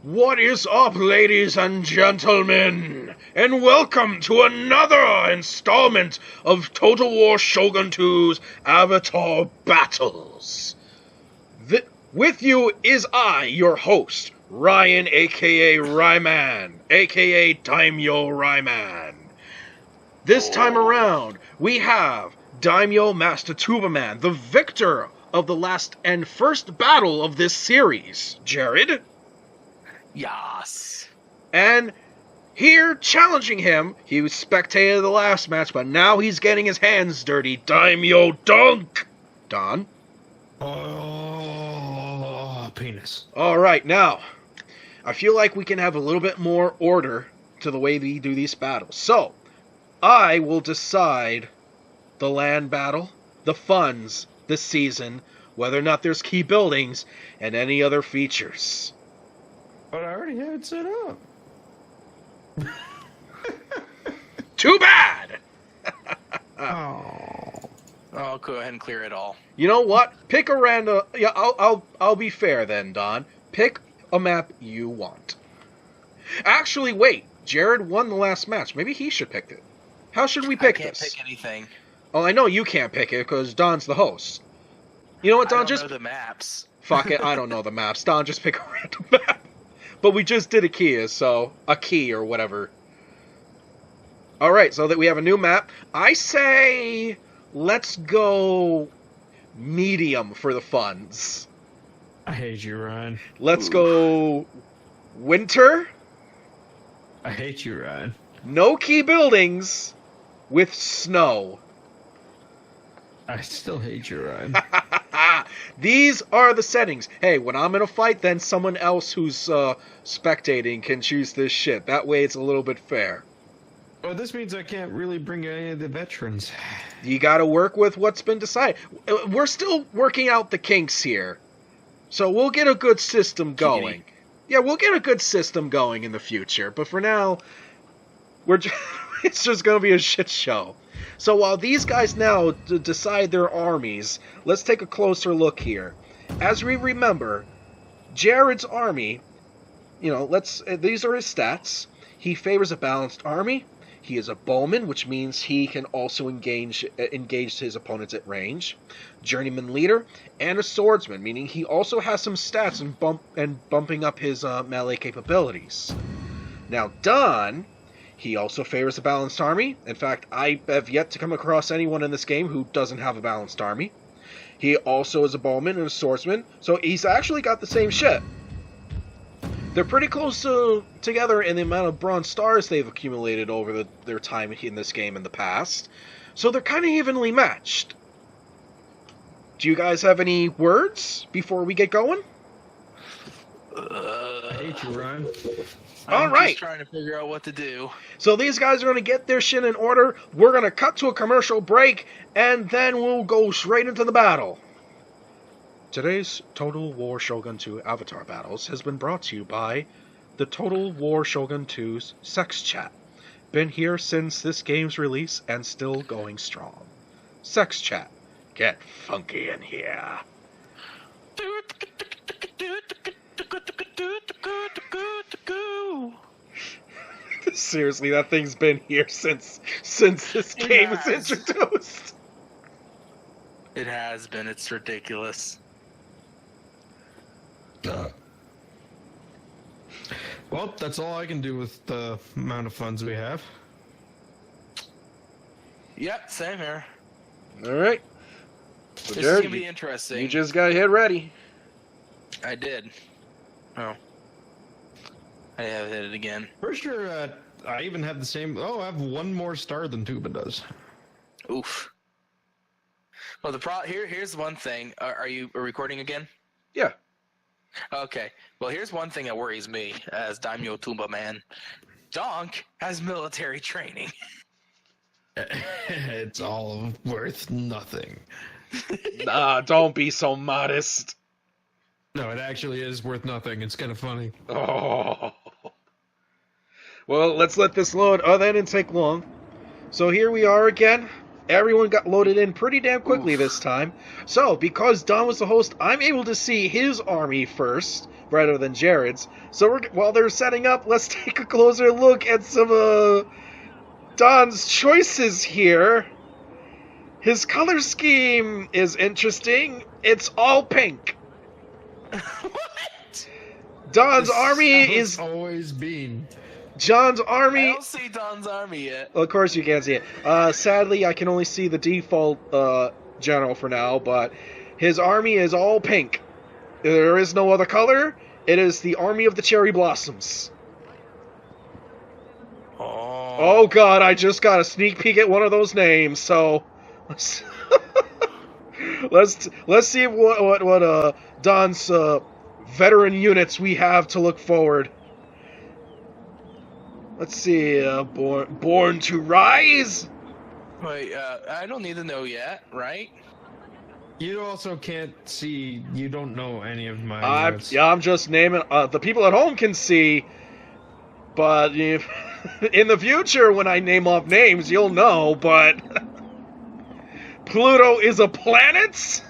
What is up, ladies and gentlemen, and welcome to another installment of Total War Shogun 2's Avatar Battles. With you is I, your host, Ryan, aka Ryman, aka Daimyo Ryman. This time around, we have Daimyo Master Tubaman, the victor of the last and first battle of this series, Jered. Yas. And here, challenging him, he was spectated the last match, but now he's getting his hands dirty, Daimyo Dunk! Don? Oh, penis. Alright, now, I feel like we can have a little bit more order to the way we do these battles. So, I will decide the land battle, the funds, the season, whether or not there's key buildings, and any other features. But I already had it set up. Too bad! Oh. I'll go ahead and clear it all. You know what? Pick a random... Yeah, I'll be fair then, Don. Pick a map you want. Actually, wait. Jered won the last match. Maybe he should pick it. How should we pick I can't this? pick anything. Oh, I know you can't pick it because Don's the host. You know what, Don? I don't Just know the maps. fuck it. I don't know the maps. Don, just pick a random map. But we just did a key, so a key or whatever. All right, so that we have a new map. I say let's go medium for the funds. I hate you, Ryan. Let's go winter. I hate you, Ryan. No key buildings with snow. I still hate you, Ryan. These are the settings. Hey, when I'm in a fight, then someone else who's spectating can choose this shit. That way it's a little bit fair. Well, this means I can't really bring any of the veterans. You gotta work with what's been decided. We're still working out the kinks here. So we'll get a good system going. Yeah, we'll get a good system going in the future. But for now, it's just gonna be a shit show. So while these guys now decide their armies, let's take a closer look here. As we remember, Jered's army, these are his stats. He favors a balanced army. He is a bowman, which means he can also engage his opponents at range. Journeyman leader, and a swordsman, meaning he also has some stats and bumping up his melee capabilities. Now, Don... He also favors a balanced army. In fact, I have yet to come across anyone in this game who doesn't have a balanced army. He also is a bowman and a swordsman, so he's actually got the same shit. They're pretty close together in the amount of bronze stars they've accumulated over their time in this game in the past, so they're kind of evenly matched. Do you guys have any words before we get going? I hate you, Ryan. All I'm right. just trying to figure out what to do. So these guys are going to get their shit in order. We're going to cut to a commercial break, and then we'll go straight into the battle. Today's Total War Shogun 2 Avatar Battles has been brought to you by the Total War Shogun 2's Sex Chat. Been here since this game's release and still going strong. Sex Chat. Get funky in here. Seriously, that thing's been here since this game was introduced. It has been. It's ridiculous. Well, that's all I can do with the amount of funds we have. Yep, same here. Alright. So This is Jered, gonna be interesting. you just gotta get ready. I did. Oh. I have hit it again. Pretty sure I even have the same... Oh, I have one more star than Tuba does. Oof. Well, here's one thing. Are you recording again? Yeah. Okay. Well, here's one thing that worries me as Daimyo Tumba Man. Donk has military training. It's all worth nothing. Nah, don't be so modest. No, it actually is worth nothing. It's kind of funny. Oh. Well, let's let this load. Oh, that didn't take long. So here we are again. Everyone got loaded in pretty damn quickly this time. So, because Don was the host, I'm able to see his army first, brighter than Jered's. So while they're setting up, let's take a closer look at some Don's choices here. His color scheme is interesting. It's all pink. What? Don's army is always been. John's I army. don't see Don's army yet. Well, of course you can't see it. Sadly, I can only see the default general for now, but his army is all pink. There is no other color. It is the army of the cherry blossoms. Oh God! I just got a sneak peek at one of those names. So let's see what Don's veteran units we have to look forward. Let's see. Born to Rise. Wait, I don't need to know yet, right? You also can't see. You don't know any of my units. Yeah, I'm just naming. The people at home can see, but in the future, when I name off names, you'll know. But Pluto is a planet.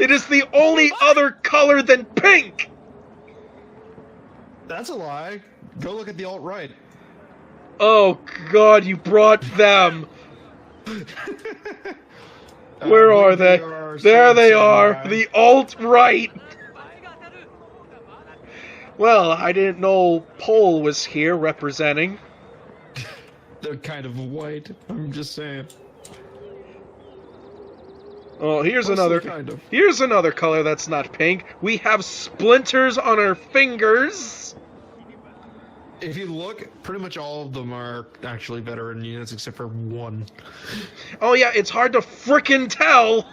It is the only other color than pink. That's a lie. Go look at the alt-right. Oh God, you brought them. Where are they? There they are, the alt-right. Well, I didn't know Pole was here representing. They're kind of white. I'm just saying. Oh, here's Mostly another. kind of. Here's another color that's not pink. We have splinters on our fingers. If you look, pretty much all of them are actually veteran units except for one. Oh yeah, it's hard to frickin' tell.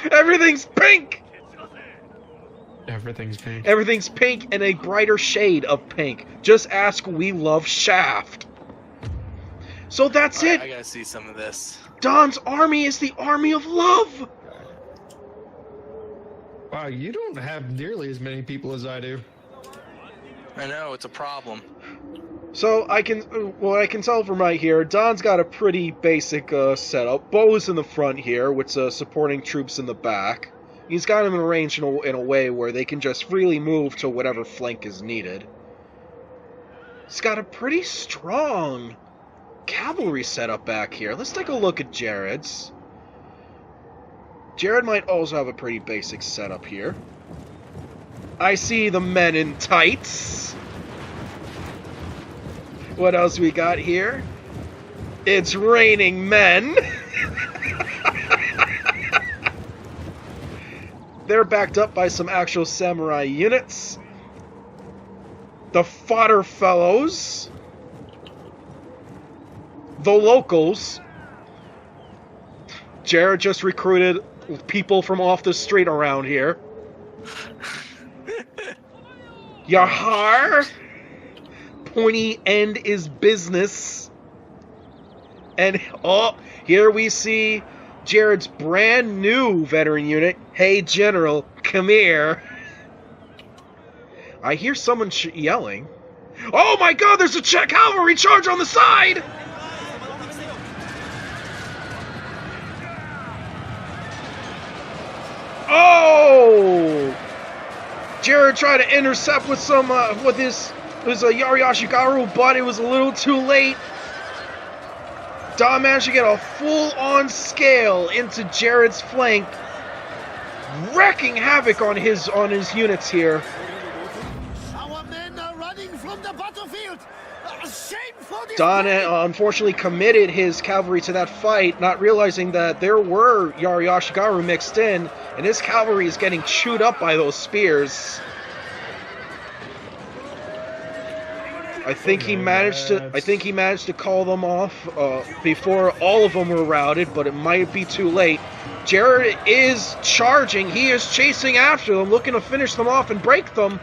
Everything's pink. Everything's pink. Everything's pink and a brighter shade of pink. Just ask We Love Shaft. So that's it. I gotta see some of this. Don's army is the army of love. Wow, you don't have nearly as many people as I do. I know, it's a problem. So I can tell from right here, Don's got a pretty basic setup. Bo's in the front here, with supporting troops in the back. He's got them arranged in a way where they can just freely move to whatever flank is needed. He's got a pretty strong cavalry setup back here. Let's take a look at Jered's. Jered might also have a pretty basic setup here. I see the men in tights. What else we got here? It's raining men. They're backed up by some actual samurai units. The fodder fellows. The locals. Jered just recruited people from off the street around here. Yahar! Pointy end is business. And, oh, here we see Jered's brand new veteran unit. Hey, General, come here. I hear someone yelling. Oh my God, there's a Czech cavalry charge on the side! Oh! Jered tried to intercept with some, with his Yariashigaru, but it was a little too late. Don managed to get a full-on scale into Jered's flank, wreaking havoc on his units here. Our men are running from the battlefield. Shame for this. Don unfortunately committed his cavalry to that fight, not realizing that there were Yariashigaru mixed in, and his cavalry is getting chewed up by those spears. I think he managed to call them off before all of them were routed, but it might be too late. Jered is charging. He is chasing after them, looking to finish them off and break them.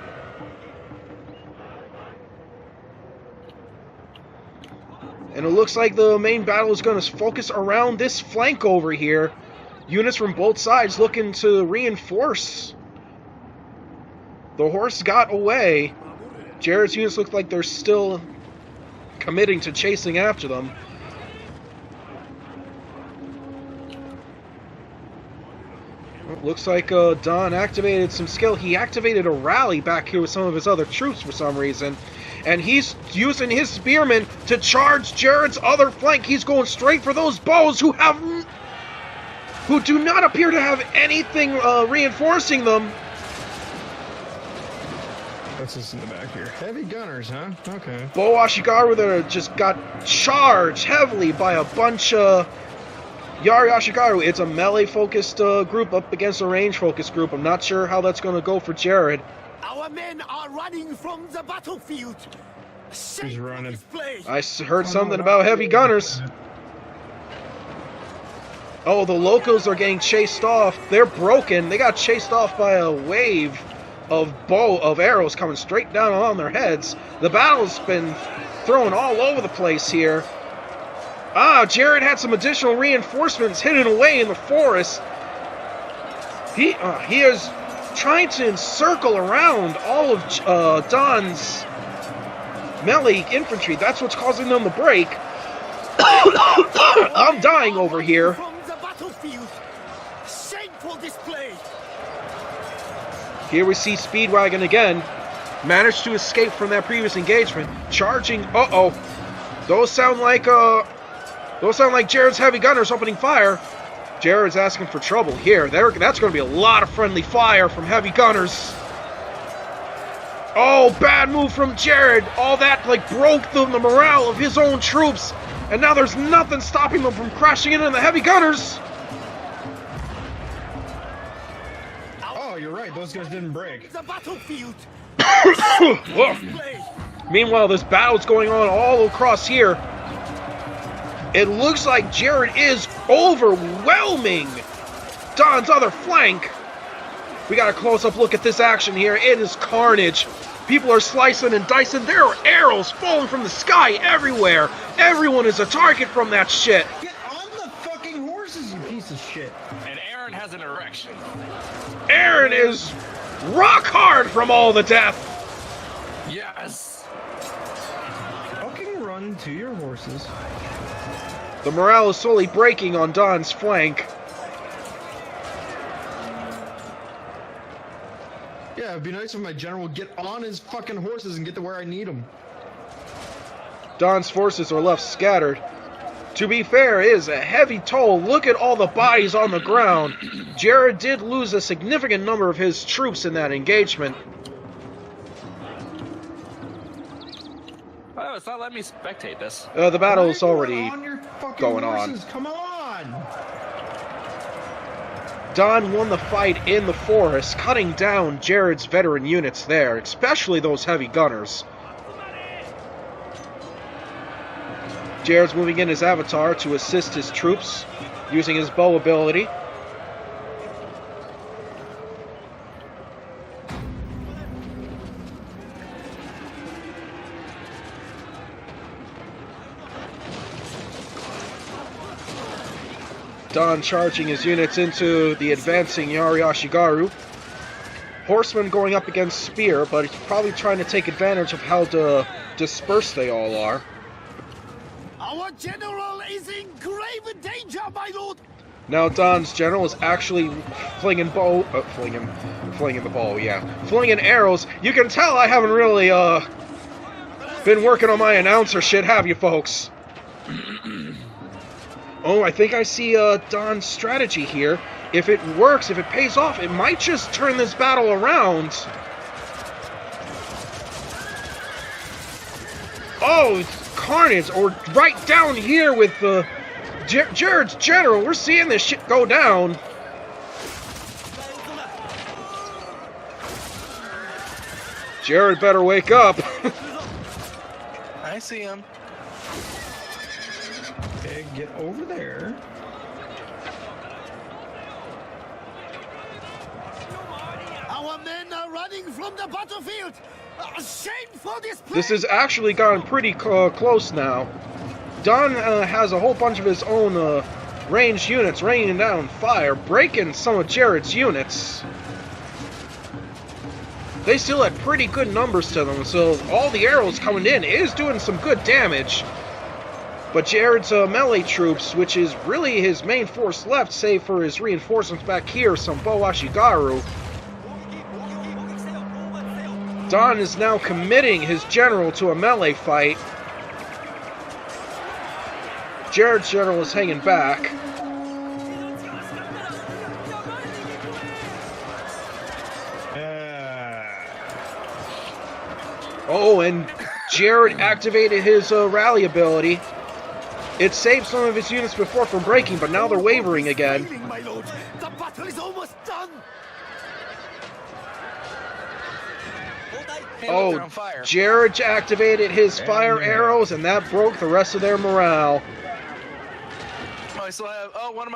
And it looks like the main battle is going to focus around this flank over here. Units from both sides looking to reinforce. The horse got away. Jered's units look like they're still committing to chasing after them. looks like Don activated some skill. He activated a rally back here with some of his other troops for some reason. And he's using his spearmen to charge Jered's other flank. He's going straight for those bows who do not appear to have anything reinforcing them. What's this in the back here? Heavy gunners, huh? Okay. Bow Ashigaru that just got charged heavily by a bunch of Yari Ashigaru. It's a melee-focused group up against a range-focused group. I'm not sure how that's going to go for Jered. Our men are running from the battlefield. He's running. I heard something about heavy gunners. Oh, the locals are getting chased off. They're broken. They got chased off by a wave of arrows coming straight down on their heads. The battle's been thrown all over the place here. Jered had some additional reinforcements hidden away in the forest. He is trying to encircle around all of Don's melee infantry. That's what's causing them to break. I'm dying over here. From the battlefield. Shameful display. Here we see Speedwagon again. Managed to escape from that previous engagement. Charging. Those sound like Jered's heavy gunners opening fire. Jered's asking for trouble here. That's going to be a lot of friendly fire from heavy gunners. Oh, bad move from Jered. All that broke the morale of his own troops. And now there's nothing stopping them from crashing into the heavy gunners. Oh, you're right. Those guys didn't break. The battlefield. Meanwhile, this battle's going on all across here. It looks like Jered is overwhelming Don's other flank. We got a close-up look at this action here. It is carnage. People are slicing and dicing. There are arrows falling from the sky everywhere. Everyone is a target from that shit. Get on the fucking horses, you piece of shit. And Aaron has an erection. Aaron is rock hard from all the death. Yes. Fucking run to your horses. The morale is slowly breaking on Don's flank. Yeah, it'd be nice if my general would get on his fucking horses and get to where I need him. Don's forces are left scattered. To be fair, it is a heavy toll. Look at all the bodies on the ground. Jered did lose a significant number of his troops in that engagement. Oh, it's not letting me spectate this. The battle is already On your fucking going horses. on. Come on! Don won the fight in the forest, cutting down Jered's veteran units there, especially those heavy gunners. Jered's moving in his avatar to assist his troops, using his bow ability. Don charging his units into the advancing Yari Ashigaru. Horseman going up against Spear, but he's probably trying to take advantage of how dispersed they all are. Our general is in grave danger, my lord. Now Don's general is actually flinging arrows. You can tell I haven't really been working on my announcer shit, have you, folks? Oh, I think I see Don's strategy here. If it works, if it pays off, it might just turn this battle around. Oh, carnage! Or right down here with Jered's general. We're seeing this shit go down. Jered better wake up. I see him. Okay, get over there. Our men are running from the battlefield. Shameful display. This has actually gotten pretty close now. Don has a whole bunch of his own ranged units raining down fire, breaking some of Jered's units. They still had pretty good numbers to them, so all the arrows coming in is doing some good damage. But Jered's melee troops, which is really his main force left, save for his reinforcements back here, some Bo Ashigaru. Don is now committing his general to a melee fight. Jered's general is hanging back. Oh, and Jered activated his rally ability. It saved some of his units before from breaking, but now they're wavering again. My lord, the battle is almost done. Hey, look, Oh, they're on fire. Jered activated his fire arrows, and that broke the rest of their morale. Oh, I still have. Oh, one of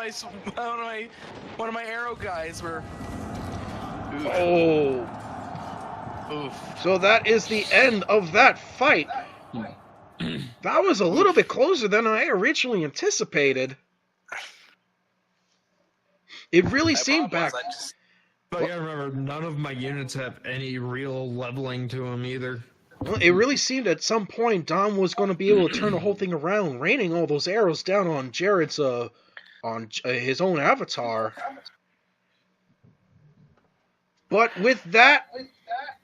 my arrow guys were. Oof. Oh, Oof. so that is the end of that fight. That was a little bit closer than I originally anticipated. It really seemed back. But you gotta remember, none of my units have any real leveling to them either. Well, it really seemed at some point Dom was going to be able to turn the whole thing around, raining all those arrows down on Jered's, his own avatar. But with that,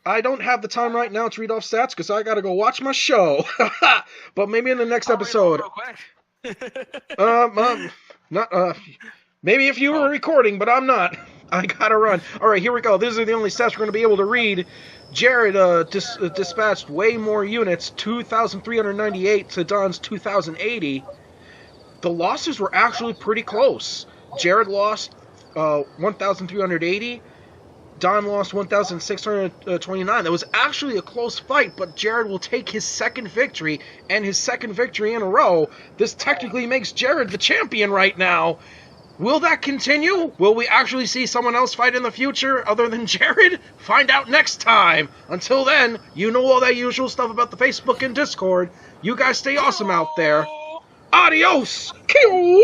I don't have the time right now to read off stats because I got to go watch my show. But maybe in the next episode. Real quick. Maybe if you were recording, but I'm not. I gotta run. All right, here we go. These are the only stats we're going to be able to read. Jered dispatched way more units, 2,398 to Don's 2,080. The losses were actually pretty close. Jered lost 1,380. Don lost 1,629. That was actually a close fight, but Jered will take his second victory, and his second victory in a row. This technically makes Jered the champion right now. Will that continue? Will we actually see someone else fight in the future other than Jered? Find out next time. Until then, you know all that usual stuff about the Facebook and Discord. You guys stay awesome out there. Adios! Kill!